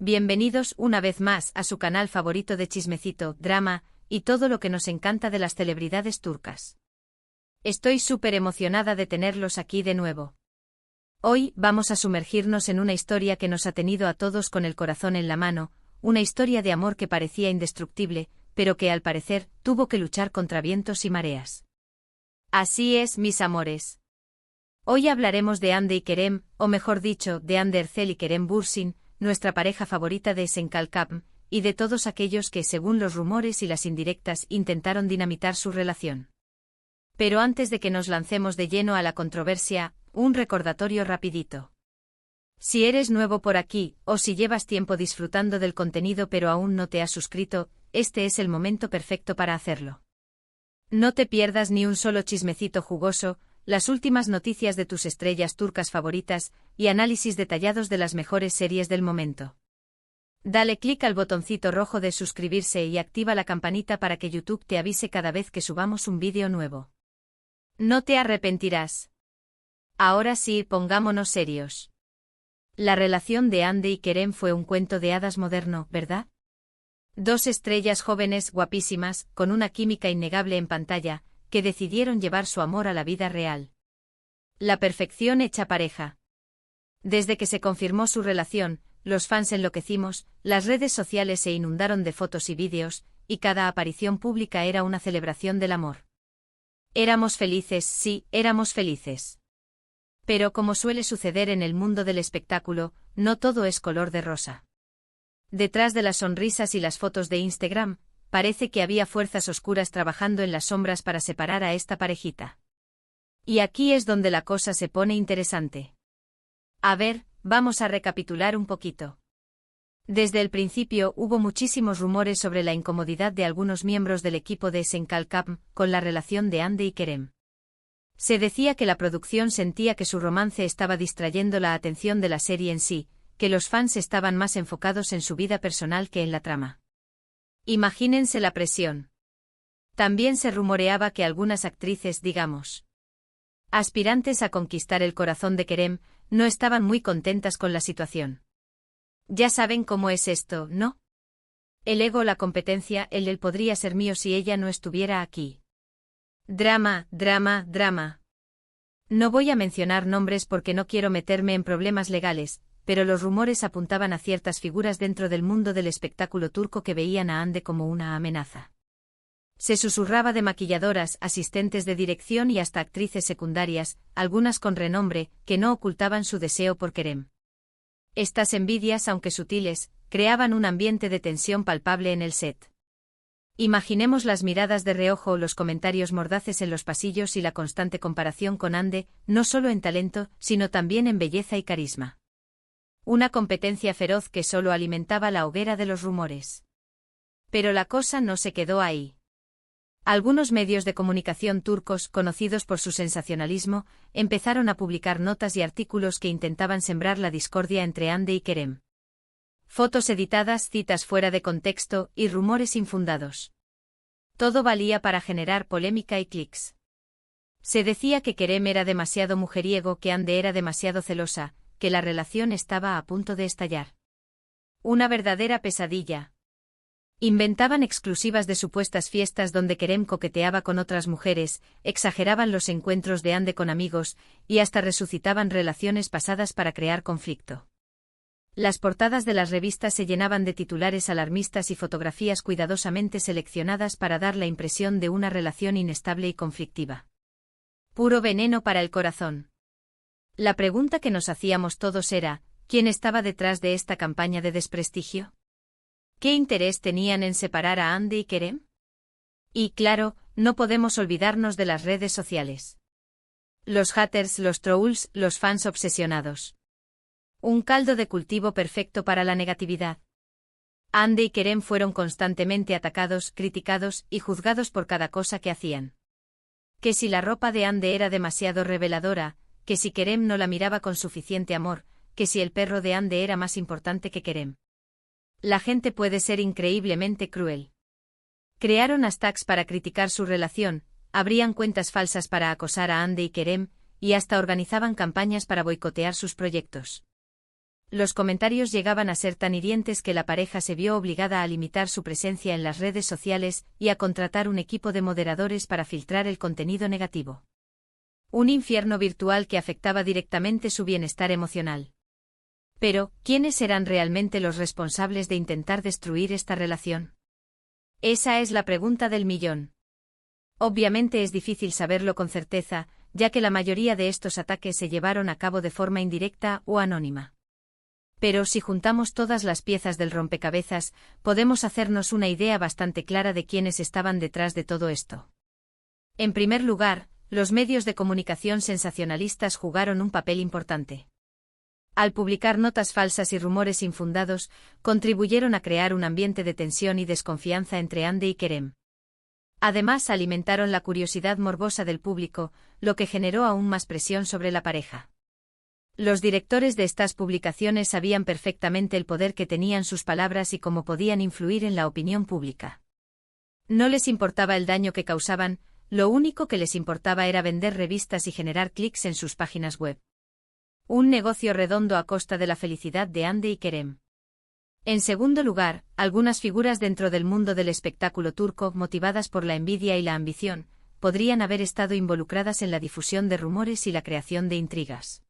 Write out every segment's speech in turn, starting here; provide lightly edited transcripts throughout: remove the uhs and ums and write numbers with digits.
Bienvenidos una vez más a su canal favorito de chismecito, drama y todo lo que nos encanta de las celebridades turcas. Estoy súper emocionada de tenerlos aquí de nuevo. Hoy vamos a sumergirnos en una historia que nos ha tenido a todos con el corazón en la mano, una historia de amor que parecía indestructible, pero que al parecer tuvo que luchar contra vientos y mareas. Así es, mis amores. Hoy hablaremos de Hande y Kerem, o mejor dicho, de Hande Erçel y Kerem Bürsin, nuestra pareja favorita de Esenkal-Kapm, y de todos aquellos que, según los rumores y las indirectas, intentaron dinamitar su relación. Pero antes de que nos lancemos de lleno a la controversia, un recordatorio rapidito. Si eres nuevo por aquí, o si llevas tiempo disfrutando del contenido pero aún no te has suscrito, este es el momento perfecto para hacerlo. No te pierdas ni un solo chismecito jugoso, las últimas noticias de tus estrellas turcas favoritas, y análisis detallados de las mejores series del momento. Dale clic al botoncito rojo de suscribirse y activa la campanita para que YouTube te avise cada vez que subamos un vídeo nuevo. No te arrepentirás. Ahora sí, pongámonos serios. La relación de Hande y Kerem fue un cuento de hadas moderno, ¿verdad? Dos estrellas jóvenes, guapísimas, con una química innegable en pantalla, que decidieron llevar su amor a la vida real. La perfección hecha pareja. Desde que se confirmó su relación, los fans enloquecimos, las redes sociales se inundaron de fotos y vídeos, y cada aparición pública era una celebración del amor. Éramos felices, sí, éramos felices. Pero como suele suceder en el mundo del espectáculo, no todo es color de rosa. Detrás de las sonrisas y las fotos de Instagram, parece que había fuerzas oscuras trabajando en las sombras para separar a esta parejita. Y aquí es donde la cosa se pone interesante. A ver, vamos a recapitular un poquito. Desde el principio hubo muchísimos rumores sobre la incomodidad de algunos miembros del equipo de Esenkal-Kapm con la relación de Hande y Kerem. Se decía que la producción sentía que su romance estaba distrayendo la atención de la serie en sí, que los fans estaban más enfocados en su vida personal que en la trama. Imagínense la presión. También se rumoreaba que algunas actrices, digamos, aspirantes a conquistar el corazón de Kerem, no estaban muy contentas con la situación. Ya saben cómo es esto, ¿no? El ego, la competencia, él podría ser mío si ella no estuviera aquí. Drama, drama, drama. No voy a mencionar nombres porque no quiero meterme en problemas legales, pero los rumores apuntaban a ciertas figuras dentro del mundo del espectáculo turco que veían a Hande como una amenaza. Se susurraba de maquilladoras, asistentes de dirección y hasta actrices secundarias, algunas con renombre, que no ocultaban su deseo por Kerem. Estas envidias, aunque sutiles, creaban un ambiente de tensión palpable en el set. Imaginemos las miradas de reojo o los comentarios mordaces en los pasillos y la constante comparación con Hande, no solo en talento, sino también en belleza y carisma. Una competencia feroz que solo alimentaba la hoguera de los rumores. Pero la cosa no se quedó ahí. Algunos medios de comunicación turcos, conocidos por su sensacionalismo, empezaron a publicar notas y artículos que intentaban sembrar la discordia entre Hande y Kerem. Fotos editadas, citas fuera de contexto y rumores infundados. Todo valía para generar polémica y clics. Se decía que Kerem era demasiado mujeriego, que Hande era demasiado celosa, que la relación estaba a punto de estallar. Una verdadera pesadilla. Inventaban exclusivas de supuestas fiestas donde Kerem coqueteaba con otras mujeres, exageraban los encuentros de Hande con amigos, y hasta resucitaban relaciones pasadas para crear conflicto. Las portadas de las revistas se llenaban de titulares alarmistas y fotografías cuidadosamente seleccionadas para dar la impresión de una relación inestable y conflictiva. Puro veneno para el corazón. La pregunta que nos hacíamos todos era, ¿quién estaba detrás de esta campaña de desprestigio? ¿Qué interés tenían en separar a Hande y Kerem? Y claro, no podemos olvidarnos de las redes sociales. Los haters, los trolls, los fans obsesionados. Un caldo de cultivo perfecto para la negatividad. Hande y Kerem fueron constantemente atacados, criticados y juzgados por cada cosa que hacían. Que si la ropa de Hande era demasiado reveladora, que si Kerem no la miraba con suficiente amor, que si el perro de Hande era más importante que Kerem. La gente puede ser increíblemente cruel. Crearon hashtags para criticar su relación, abrían cuentas falsas para acosar a Hande y Kerem, y hasta organizaban campañas para boicotear sus proyectos. los comentarios llegaban a ser tan hirientes que la pareja se vio obligada a limitar su presencia en las redes sociales y a contratar un equipo de moderadores para filtrar el contenido negativo. Un infierno virtual que afectaba directamente su bienestar emocional. Pero, ¿quiénes eran realmente los responsables de intentar destruir esta relación? Esa es la pregunta del millón. Obviamente es difícil saberlo con certeza, ya que la mayoría de estos ataques se llevaron a cabo de forma indirecta o anónima. Pero si juntamos todas las piezas del rompecabezas, podemos hacernos una idea bastante clara de quiénes estaban detrás de todo esto. En primer lugar, los medios de comunicación sensacionalistas jugaron un papel importante. Al publicar notas falsas y rumores infundados, contribuyeron a crear un ambiente de tensión y desconfianza entre Andy y Kerem. Además, alimentaron la curiosidad morbosa del público, lo que generó aún más presión sobre la pareja. Los directores de estas publicaciones sabían perfectamente el poder que tenían sus palabras y cómo podían influir en la opinión pública. No les importaba el daño que causaban, lo único que les importaba era vender revistas y generar clics en sus páginas web. Un negocio redondo a costa de la felicidad de Andy y Kerem. En segundo lugar, algunas figuras dentro del mundo del espectáculo turco, motivadas por la envidia y la ambición, podrían haber estado involucradas en la difusión de rumores y la creación de intrigas.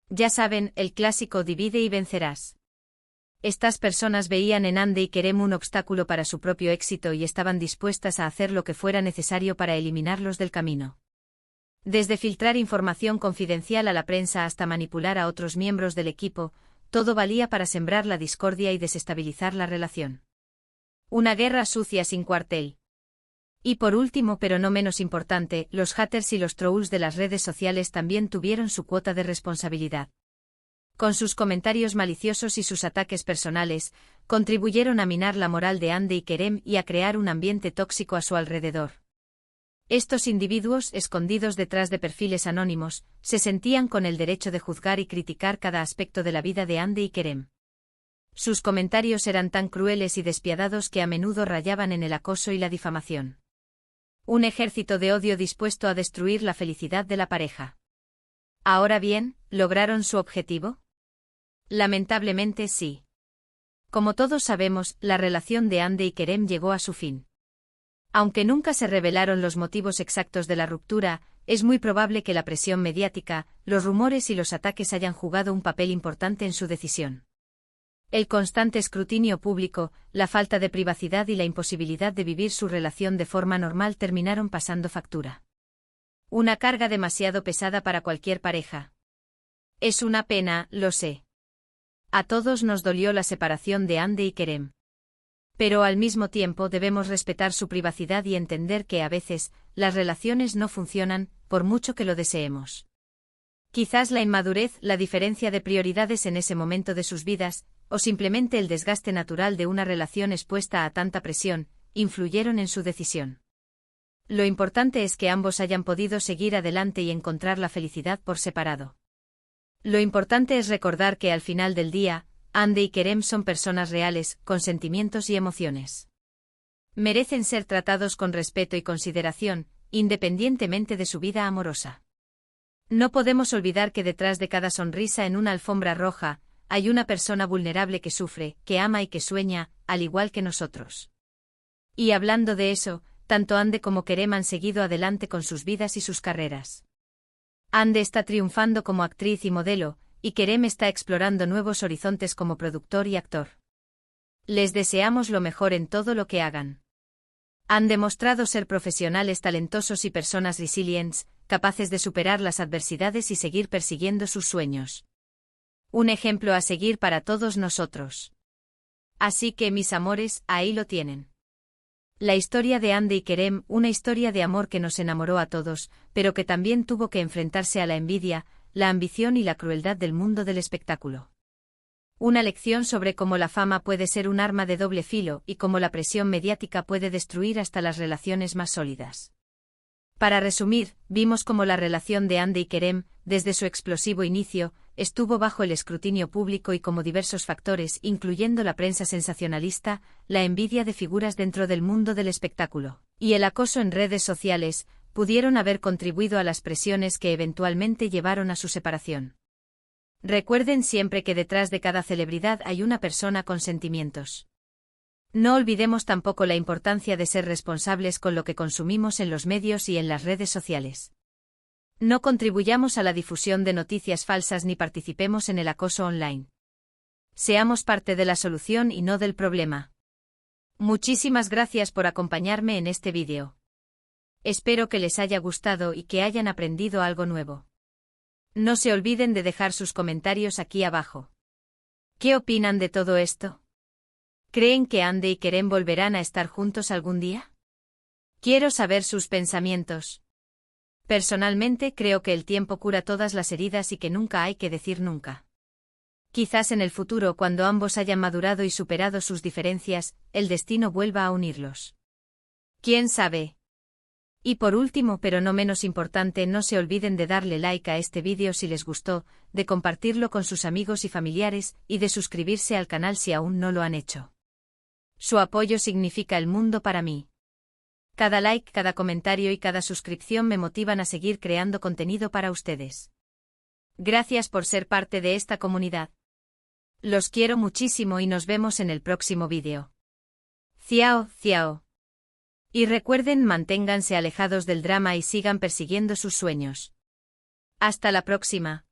Ya saben, el clásico divide y vencerás. Estas personas veían en Andy y Kerem un obstáculo para su propio éxito y estaban dispuestas a hacer lo que fuera necesario para eliminarlos del camino. Desde filtrar información confidencial a la prensa hasta manipular a otros miembros del equipo, todo valía para sembrar la discordia y desestabilizar la relación. Una guerra sucia sin cuartel. Y por último, pero no menos importante, los haters y los trolls de las redes sociales también tuvieron su cuota de responsabilidad. Con sus comentarios maliciosos y sus ataques personales, contribuyeron a minar la moral de Andy y Kerem y a crear un ambiente tóxico a su alrededor. Estos individuos, escondidos detrás de perfiles anónimos, se sentían con el derecho de juzgar y criticar cada aspecto de la vida de Andy y Kerem. Sus comentarios eran tan crueles y despiadados que a menudo rayaban en el acoso y la difamación. Un ejército de odio dispuesto a destruir la felicidad de la pareja. Ahora bien, ¿lograron su objetivo? Lamentablemente sí. Como todos sabemos, la relación de Andy y Kerem llegó a su fin. Aunque nunca se revelaron los motivos exactos de la ruptura, es muy probable que la presión mediática, los rumores y los ataques hayan jugado un papel importante en su decisión. El constante escrutinio público, la falta de privacidad y la imposibilidad de vivir su relación de forma normal terminaron pasando factura. Una carga demasiado pesada para cualquier pareja. Es una pena, lo sé. A todos nos dolió la separación de Andy y Kerem. Pero al mismo tiempo debemos respetar su privacidad y entender que a veces, las relaciones no funcionan, por mucho que lo deseemos. Quizás la inmadurez, la diferencia de prioridades en ese momento de sus vidas, o simplemente el desgaste natural de una relación expuesta a tanta presión, influyeron en su decisión. Lo importante es que ambos hayan podido seguir adelante y encontrar la felicidad por separado. Lo importante es recordar que al final del día, Andy y Kerem son personas reales, con sentimientos y emociones. Merecen ser tratados con respeto y consideración, independientemente de su vida amorosa. No podemos olvidar que detrás de cada sonrisa en una alfombra roja, hay una persona vulnerable que sufre, que ama y que sueña, al igual que nosotros. Y hablando de eso, tanto Andy como Kerem han seguido adelante con sus vidas y sus carreras. Andy está triunfando como actriz y modelo, y Kerem está explorando nuevos horizontes como productor y actor. Les deseamos lo mejor en todo lo que hagan. Han demostrado ser profesionales talentosos y personas resilientes, capaces de superar las adversidades y seguir persiguiendo sus sueños. Un ejemplo a seguir para todos nosotros. Así que, mis amores, ahí lo tienen. La historia de Andy y Kerem, una historia de amor que nos enamoró a todos, pero que también tuvo que enfrentarse a la envidia, la ambición y la crueldad del mundo del espectáculo. Una lección sobre cómo la fama puede ser un arma de doble filo y cómo la presión mediática puede destruir hasta las relaciones más sólidas. Para resumir, vimos cómo la relación de Andy y Kerem, desde su explosivo inicio, estuvo bajo el escrutinio público y cómo diversos factores, incluyendo la prensa sensacionalista, la envidia de figuras dentro del mundo del espectáculo, y el acoso en redes sociales, pudieron haber contribuido a las presiones que eventualmente llevaron a su separación. Recuerden siempre que detrás de cada celebridad hay una persona con sentimientos. No olvidemos tampoco la importancia de ser responsables con lo que consumimos en los medios y en las redes sociales. No contribuyamos a la difusión de noticias falsas ni participemos en el acoso online. Seamos parte de la solución y no del problema. Muchísimas gracias por acompañarme en este vídeo. Espero que les haya gustado y que hayan aprendido algo nuevo. No se olviden de dejar sus comentarios aquí abajo. ¿Qué opinan de todo esto? ¿Creen que Ande y Kerem volverán a estar juntos algún día? Quiero saber sus pensamientos. Personalmente creo que el tiempo cura todas las heridas y que nunca hay que decir nunca. Quizás en el futuro, cuando ambos hayan madurado y superado sus diferencias, el destino vuelva a unirlos. ¿Quién sabe? Y por último, pero no menos importante, no se olviden de darle like a este vídeo si les gustó, de compartirlo con sus amigos y familiares, y de suscribirse al canal si aún no lo han hecho. Su apoyo significa el mundo para mí. Cada like, cada comentario y cada suscripción me motivan a seguir creando contenido para ustedes. Gracias por ser parte de esta comunidad. Los quiero muchísimo y nos vemos en el próximo vídeo. Ciao, ciao. Y recuerden, manténganse alejados del drama y sigan persiguiendo sus sueños. Hasta la próxima.